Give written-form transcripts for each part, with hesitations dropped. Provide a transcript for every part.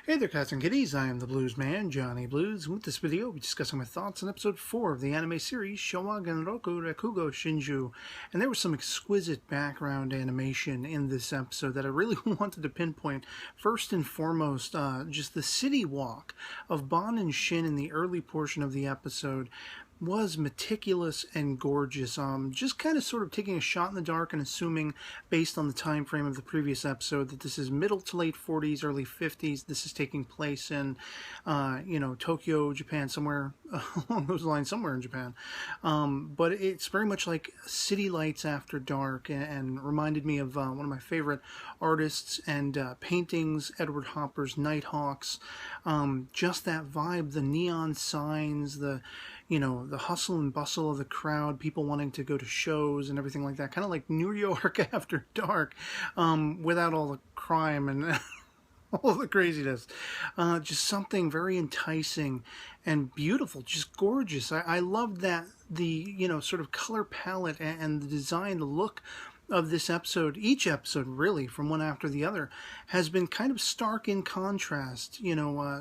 Hey there, cats and kitties. I am the Blues Man, Johnny Blues, and with this video, we'll be discussing my thoughts on episode 4 of the anime series Shouwa Genroku Rakugo Shinjuu. And there was some exquisite background animation in this episode that I really wanted to pinpoint. First and foremost, just the city walk of Bon and Shin in the early portion of the episode was meticulous and gorgeous. Just kind of sort of taking a shot in the dark and assuming, based on the time frame of the previous episode, that this is middle to late 40s, early 50s. This is taking place in, Tokyo, Japan, somewhere along those lines, somewhere in Japan. But it's very much like city lights after dark, and reminded me of one of my favorite artists and paintings, Edward Hopper's Nighthawks. Just that vibe, the neon signs, the hustle and bustle of the crowd, people wanting to go to shows and everything like that. Kind of like New York after dark, without all the crime and all the craziness. Just something very enticing and beautiful, just gorgeous. I loved that, the, sort of color palette and the design, the look of this episode, each episode really, from one after the other, has been kind of stark in contrast,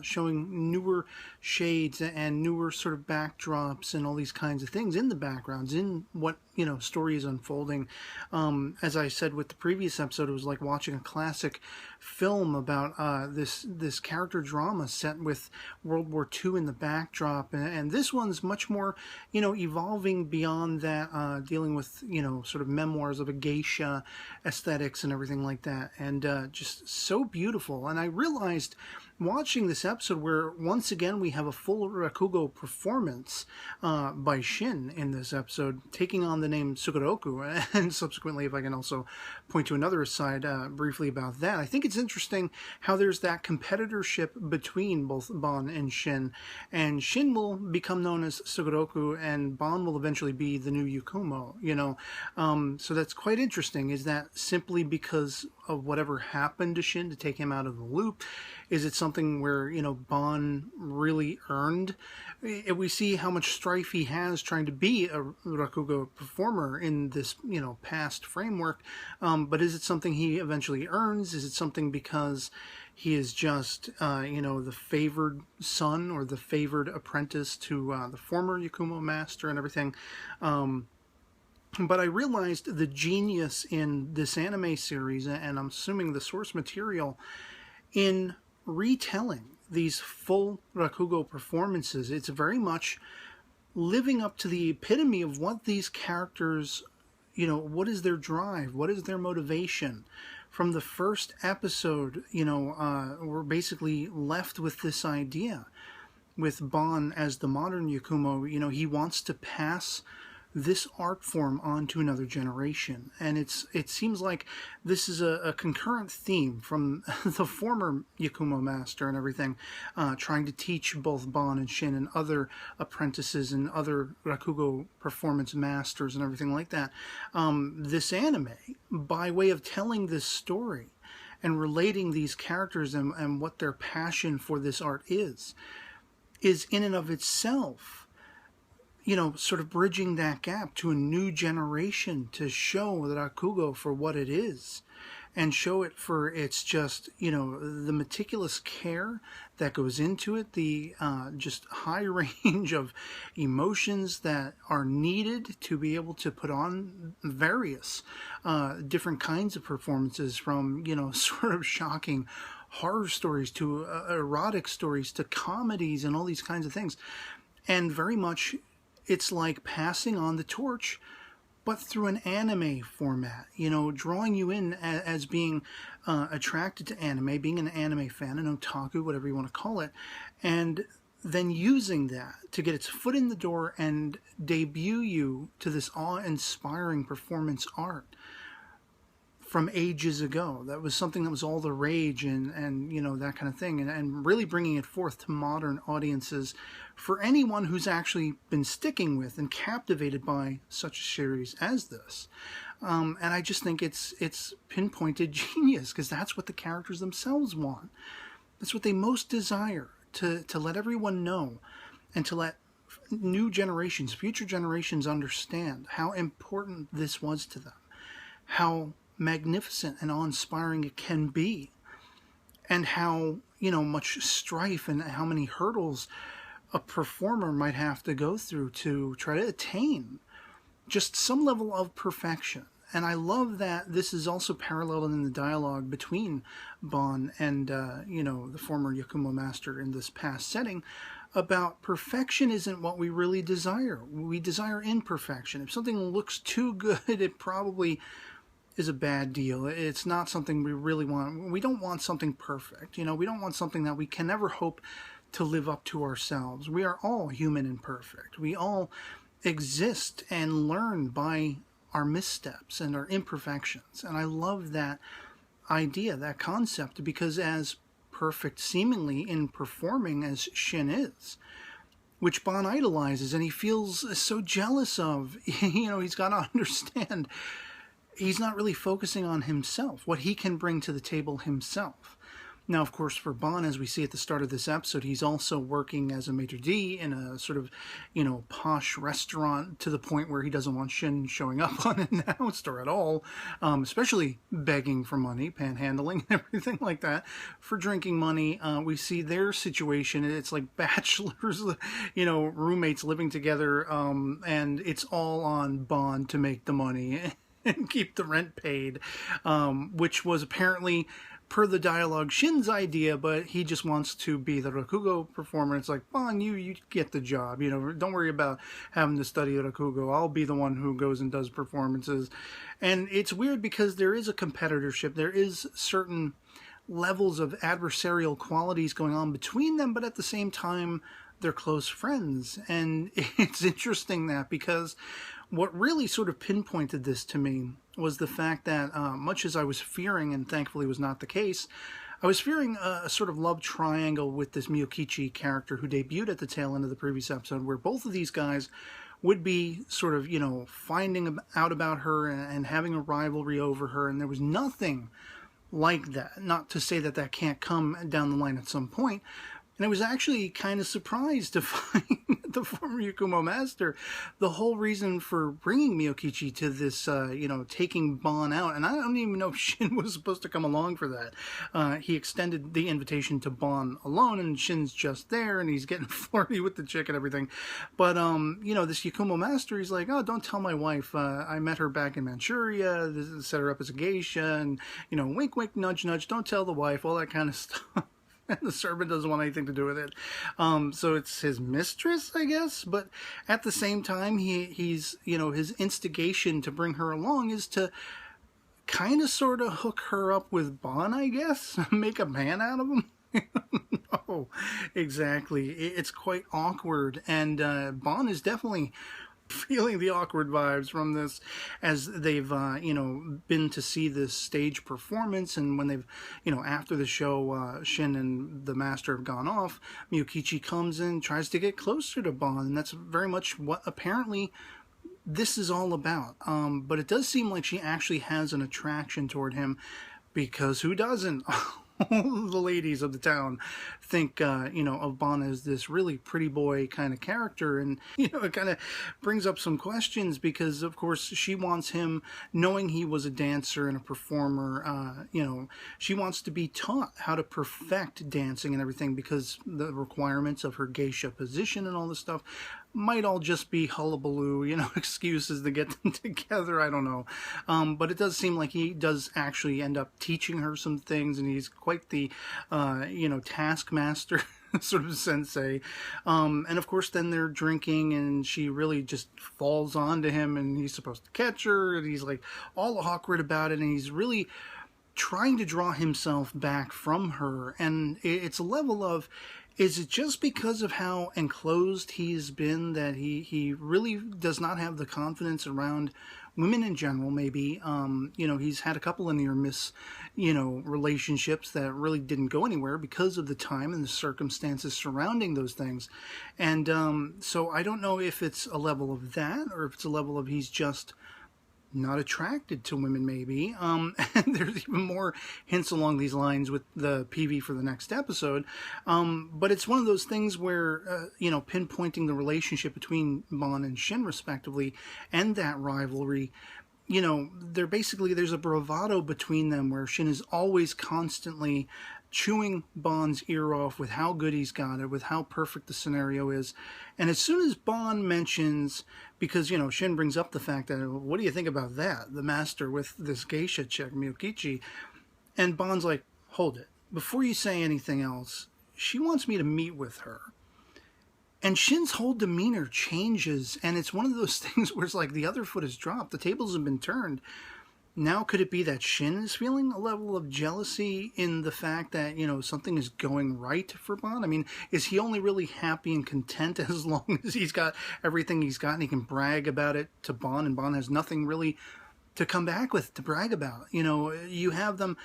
showing newer shades and newer sort of backdrops and all these kinds of things in the backgrounds, in what, story is unfolding. As I said with the previous episode, it was like watching a classic film about this character drama set with World War II in the backdrop, and this one's much more, evolving beyond that, dealing with, sort of memoirs of a geisha aesthetics and everything like that, and just so beautiful. And I realized watching this episode, where once again we have a full Rakugo performance by Shin in this episode, taking on the name Sugoroku, and subsequently, if I can also point to another aside briefly about that, I think it's interesting how there's that competitorship between both Bon and Shin will become known as Sugoroku, and Bon will eventually be the new Yukumo, so that's quite interesting. Is that simply because of whatever happened to Shin to take him out of the loop? Is it something where, Bon really earned? We see how much strife he has trying to be a Rakugo performer in this, past framework. But is it something he eventually earns? Is it something because he is just, the favored son or the favored apprentice to the former Yukumo master and everything? But I realized the genius in this anime series, and I'm assuming the source material, in retelling these full Rakugo performances. It's very much living up to the epitome of what these characters, what is their drive, what is their motivation. From the first episode, we're basically left with this idea with Bon as the modern Yukumo. He wants to pass this art form on to another generation, and it seems like this is a concurrent theme from the former Yukumo master and everything, trying to teach both Bon and Shin and other apprentices and other Rakugo performance masters and everything like that. This anime, by way of telling this story and relating these characters and what their passion for this art is in and of itself, sort of bridging that gap to a new generation, to show the Rakugo for what it is, and show it for its just, the meticulous care that goes into it, the just high range of emotions that are needed to be able to put on various different kinds of performances, from, sort of shocking horror stories to erotic stories to comedies and all these kinds of things. And very much, it's like passing on the torch, but through an anime format, drawing you in as being attracted to anime, being an anime fan, an otaku, whatever you want to call it, and then using that to get its foot in the door and debut you to this awe-inspiring performance art from ages ago. That was something that was all the rage and that kind of thing, and really bringing it forth to modern audiences for anyone who's actually been sticking with and captivated by such a series as this. And I just think it's pinpointed genius, because that's what the characters themselves want. That's what they most desire, to let everyone know, and to let new generations, future generations, understand how important this was to them, how magnificent and awe-inspiring it can be, and how much strife and how many hurdles a performer might have to go through to try to attain just some level of perfection. And I love that this is also paralleled in the dialogue between Bon and, the former Yakumo master in this past setting, about perfection isn't what we really desire. We desire imperfection. If something looks too good, it probably is a bad deal. It's not something we really want. We don't want something perfect. We don't want something that we can never hope to live up to ourselves. We are all human and perfect. We all exist and learn by our missteps and our imperfections. And I love that idea, that concept, because as perfect seemingly in performing as Shin is, which Bon idolizes and he feels so jealous of, he's got to understand he's not really focusing on himself, what he can bring to the table himself. Now, of course, for Bon, as we see at the start of this episode, he's also working as a maitre d' in a sort of, posh restaurant, to the point where he doesn't want Shin showing up unannounced or at all, especially begging for money, panhandling, and everything like that, for drinking money. We see their situation. It's like bachelors, roommates living together, and it's all on Bon to make the money and keep the rent paid, which was apparently, per the dialogue, Shin's idea, but he just wants to be the Rakugo performer. It's like, Bon, you get the job. Don't worry about having to study Rakugo. I'll be the one who goes and does performances. And it's weird because there is a competitorship. There is certain levels of adversarial qualities going on between them, but at the same time, they're close friends. And it's interesting that, because what really sort of pinpointed this to me was the fact that, much as I was fearing, and thankfully was not the case, I was fearing a sort of love triangle with this Miyokichi character who debuted at the tail end of the previous episode, where both of these guys would be sort of, finding out about her and having a rivalry over her, and there was nothing like that. Not to say that that can't come down the line at some point. And I was actually kind of surprised to find the former Yakumo master, the whole reason for bringing Miyokichi to this, taking Bon out. And I don't even know if Shin was supposed to come along for that. He extended the invitation to Bon alone, and Shin's just there, and he's getting flirty with the chick and everything. But, this Yakumo master, he's like, oh, don't tell my wife. I met her back in Manchuria, set her up as a geisha, and, wink, wink, nudge, nudge, don't tell the wife, all that kind of stuff. And the servant doesn't want anything to do with it. So it's his mistress, I guess. But at the same time, he's, his instigation to bring her along is to kind of sort of hook her up with Bon, I guess. Make a man out of him. No, exactly. It's quite awkward. And Bon is definitely feeling the awkward vibes from this, as they've been to see this stage performance, and when they've after the show, Shin and the master have gone off, Miyokichi comes in, tries to get closer to Bon, and that's very much what apparently this is all about. But it does seem like she actually has an attraction toward him, because who doesn't? All the ladies of the town think, of Bon as this really pretty boy kind of character. And, it kind of brings up some questions, because, of course, she wants him, knowing he was a dancer and a performer, she wants to be taught how to perfect dancing and everything, because the requirements of her geisha position and all this stuff might all just be hullabaloo, excuses to get them together. I don't know. But it does seem like he does actually end up teaching her some things, and he's quite the, taskmaster sort of sensei. And of course, then they're drinking, and she really just falls onto him, and he's supposed to catch her, and he's like all awkward about it, and he's really trying to draw himself back from her. And it's a level of, is it just because of how enclosed he's been that he really does not have the confidence around women in general, maybe? He's had a couple of near-miss, relationships that really didn't go anywhere because of the time and the circumstances surrounding those things. And so I don't know if it's a level of that, or if it's a level of he's just not attracted to women, maybe. And there's even more hints along these lines with the PV for the next episode. But it's one of those things where, pinpointing the relationship between Bon and Shin, respectively, and that rivalry, there's a bravado between them, where Shin is always constantly chewing Bon's ear off with how good he's got it, with how perfect the scenario is. And as soon as Bon mentions, because, you know, Shin brings up the fact that, what do you think about that? The master with this geisha chick, Miyokichi. And Bon's like, hold it. Before you say anything else, she wants me to meet with her. And Shin's whole demeanor changes, and it's one of those things where it's like the other foot has dropped, the tables have been turned. Now, could it be that Shin is feeling a level of jealousy in the fact that, you know, something is going right for Bon? I mean, is he only really happy and content as long as he's got everything he's got and he can brag about it to Bon, and Bon has nothing really to come back with to brag about? You know, you have them,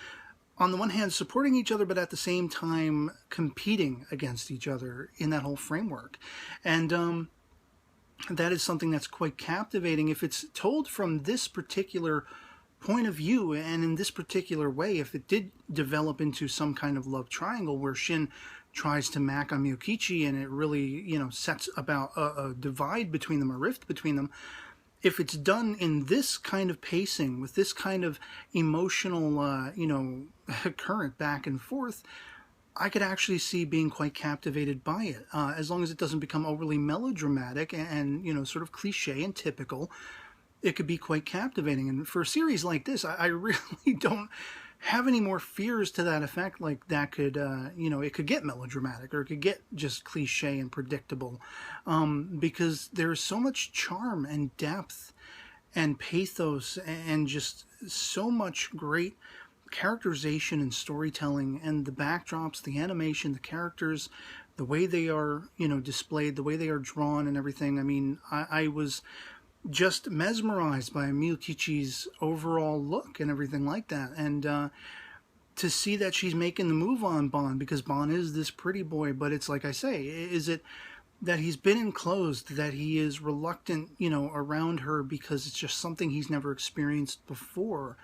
on the one hand, supporting each other, but at the same time competing against each other in that whole framework. And that is something that's quite captivating if it's told from this particular point of view and in this particular way. If it did develop into some kind of love triangle where Shin tries to mac on Miyokichi and it really, you know, sets about a divide between them, a rift between them, if it's done in this kind of pacing, with this kind of emotional, you know, current back and forth, I could actually see being quite captivated by it, as long as it doesn't become overly melodramatic and, you know, sort of cliche and typical. It could be quite captivating. And for a series like this, I really don't have any more fears to that effect. Like that could, you know, it could get melodramatic or it could get just cliche and predictable, because there's so much charm and depth and pathos and just so much great characterization and storytelling, and the backdrops, the animation, the characters, the way they are, you know, displayed, the way they are drawn and everything. I mean, I was just mesmerized by Miyokichi's overall look and everything like that. And to see that she's making the move on Bon, because Bon is this pretty boy, but it's like I say, is it that he's been enclosed, that he is reluctant, you know, around her because it's just something he's never experienced before?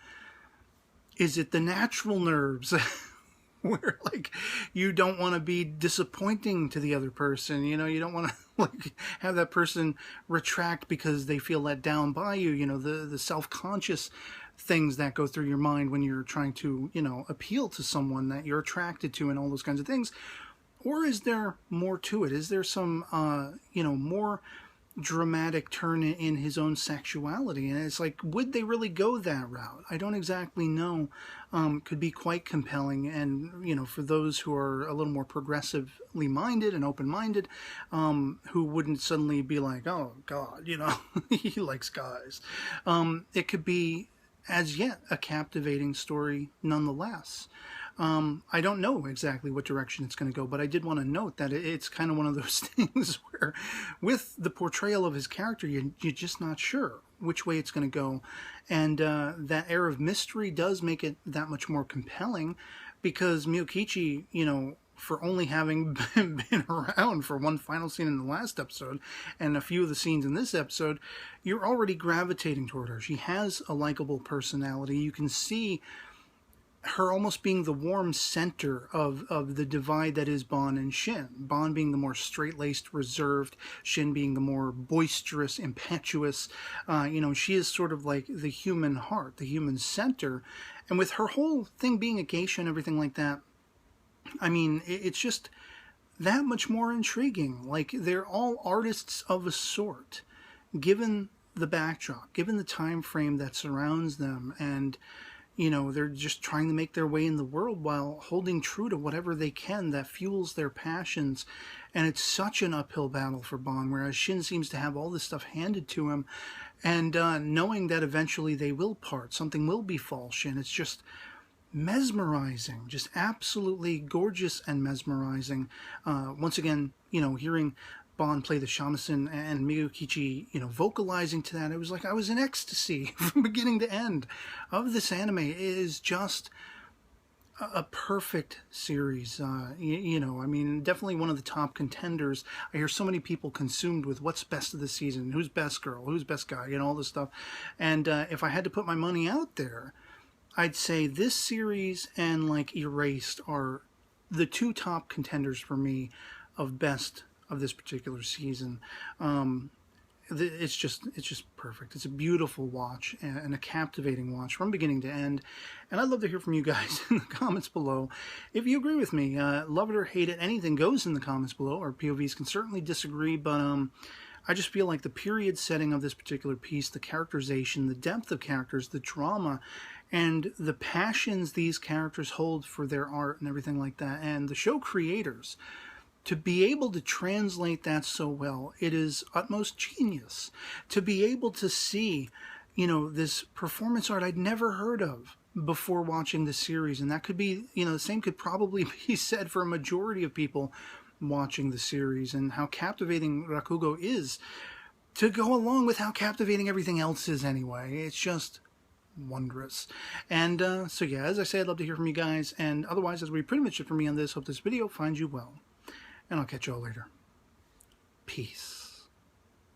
Is it the natural nerves where, like, you don't want to be disappointing to the other person, you know, you don't want to, like, have that person retract because they feel let down by you, you know, the self-conscious things that go through your mind when you're trying to, you know, appeal to someone that you're attracted to and all those kinds of things? Or is there more to it? Is there some, you know, more dramatic turn in his own sexuality? And it's like, would they really go that route? I don't exactly know. Could be quite compelling, and, you know, for those who are a little more progressively minded and open-minded, who wouldn't suddenly be like, oh God, you know, he likes guys. It could be as yet a captivating story nonetheless. I don't know exactly what direction it's going to go, but I did want to note that it's kind of one of those things where, with the portrayal of his character, you're just not sure which way it's going to go. And that air of mystery does make it that much more compelling, because Miyokichi, you know, for only having been around for one final scene in the last episode and a few of the scenes in this episode, you're already gravitating toward her. She has a likable personality. You can see her almost being the warm center of the divide that is Bon and Shin. Bon being the more straight-laced, reserved, Shin being the more boisterous, impetuous. You know, she is sort of like the human heart, the human center. And with her whole thing being a geisha and everything like that, I mean, it's just that much more intriguing. Like, they're all artists of a sort, given the backdrop, given the time frame that surrounds them, and, you know, they're just trying to make their way in the world while holding true to whatever they can that fuels their passions. And it's such an uphill battle for Bon, whereas Shin seems to have all this stuff handed to him, and knowing that eventually they will part, something will befall Shin. It's just mesmerizing, just absolutely gorgeous and mesmerizing. Once again, you know, hearing Bon play the shamisen and Miyokichi, you know, vocalizing to that, it was like I was in ecstasy from beginning to end of this anime. It is just a perfect series. You know, I mean, definitely one of the top contenders. I hear so many people consumed with what's best of the season, who's best girl, who's best guy, you know, all this stuff. And if I had to put my money out there, I'd say this series and, like, Erased are the two top contenders for me of best of this particular season. it's just perfect. It's a beautiful watch and a captivating watch from beginning to end. And I'd love to hear from you guys in the comments below. If you agree with me, love it or hate it, anything goes in the comments below. Our POVs can certainly disagree, but I just feel like the period setting of this particular piece, the characterization, the depth of characters, the drama, and the passions these characters hold for their art and everything like that, and the show creators, to be able to translate that so well, it is utmost genius. To be able to see, this performance art I'd never heard of before watching the series, and that could be, the same could probably be said for a majority of people watching the series, and how captivating Rakugo is, to go along with how captivating everything else is anyway. It's just wondrous. And so yeah, as I say, I'd love to hear from you guys, and otherwise, as we pretty much it for me on this, hope this video finds you well, and I'll catch you all later. Peace.